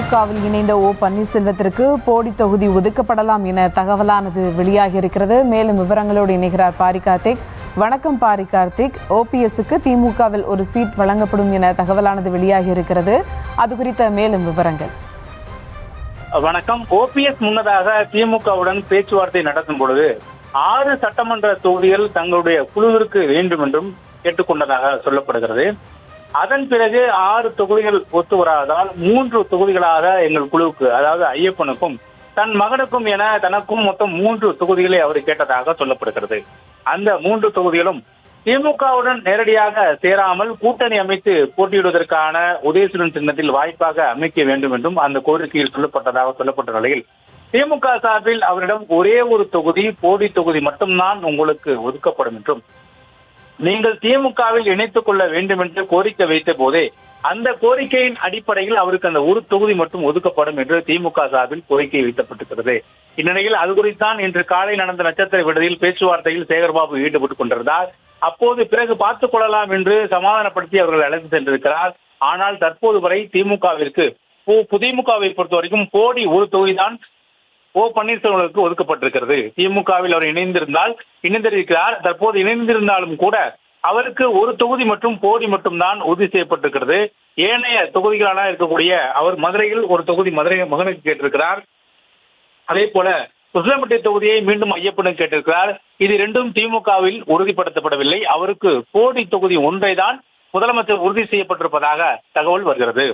திமுகவில் இணைந்த பன்னீர்செல்வத்திற்கு போடி தொகுதி ஒதுக்கப்படலாம் என தகவலானது வெளியாகி இருக்கிறது. மேலும் விவரங்களோடு இணைகிறார் பாரி கார்த்திக். வணக்கம் பாரி கார்த்திக். ஓபிஎஸ்க்கு திமுகவில் ஒரு சீட் வழங்கப்படும் என தகவலானது வெளியாகி இருக்கிறது. அது குறித்த மேலும் விவரங்கள். வணக்கம். ஓபிஎஸ் முன்னதாக திமுகவுடன் பேச்சுவார்த்தை நடத்தும் பொழுது 6 சட்டமன்ற தொகுதிகள் தங்களுடைய குழுவிற்கு வேண்டும் என்றும் கேட்டுக்கொண்டதாக சொல்லப்படுகிறது. அதன் பிறகு 6 தொகுதிகள் ஒத்து வராததால் 3 தொகுதிகளாக எங்கள் குழுவுக்கு, அதாவது ஐயப்பனுக்கும் தன் மகனுக்கும் என தனக்கும் மொத்தம் 3 தொகுதிகளை அவர் கேட்டதாக சொல்லப்படுகிறது. அந்த 3 தொகுதிகளும் திமுகவுடன் நேரடியாக சேராமல் கூட்டணி அமைத்து போட்டியிடுவதற்கான உதயசூரன் சின்னத்தில் வாய்ப்பாக அமைக்க வேண்டும் என்றும் அந்த கோரிக்கையில் சொல்லப்பட்டதாக சொல்லப்பட்ட நிலையில் திமுக சார்பில் அவரிடம் ஒரே ஒரு தொகுதி, போடி தொகுதி மட்டும்தான் உங்களுக்கு ஒதுக்கப்படும் என்றும் நீங்கள் திமுகவில் இணைத்துக் கொள்ள வேண்டும் என்று கோரிக்கை வைத்த போதே அந்த கோரிக்கையின் அடிப்படையில் அவருக்கு அந்த ஒரு தொகுதி மட்டும் ஒதுக்கப்படும் என்று திமுக சார்பில் கோரிக்கை வைக்கப்பட்டிருக்கிறது. இந்நிலையில் அது குறித்தான் இன்று காலை நடந்த நட்சத்திர விடுதியில் பேச்சுவார்த்தையில் சேகர்பாபு ஈடுபட்டுக் கொண்டிருந்தார். அப்போது பிறகு பார்த்துக் கொள்ளலாம் என்று சமாதானப்படுத்தி அவர்கள் அழைத்து சென்றிருக்கிறார். ஆனால் தற்போது வரை திமுகவிற்கு திமுகவை பொறுத்த வரைக்கும் போடி ஒரு தொகுதிதான் பன்னீர்செல்வனுக்கு ஒதுக்கப்பட்டிருக்கிறது. திமுகவில் அவர் இணைந்திருக்கிறார். தற்போது இணைந்திருந்தாலும் கூட அவருக்கு ஒரு தொகுதி மற்றும் போடி மட்டும்தான் உறுதி செய்யப்பட்டிருக்கிறது. ஏனைய தொகுதிகளான இருக்கக்கூடிய அவர் மதுரையில் ஒரு தொகுதி மகனுக்கு கேட்டிருக்கிறார். அதே போல உசிலம்பட்டி தொகுதியை மீண்டும் ஐயப்பனுக்கு கேட்டிருக்கிறார். இது இரண்டும் திமுகவில் உறுதிப்படுத்தப்படவில்லை. அவருக்கு போடி தொகுதி ஒன்றை தான் முதலமைச்சர் உறுதி செய்யப்பட்டிருப்பதாக தகவல் வருகிறது.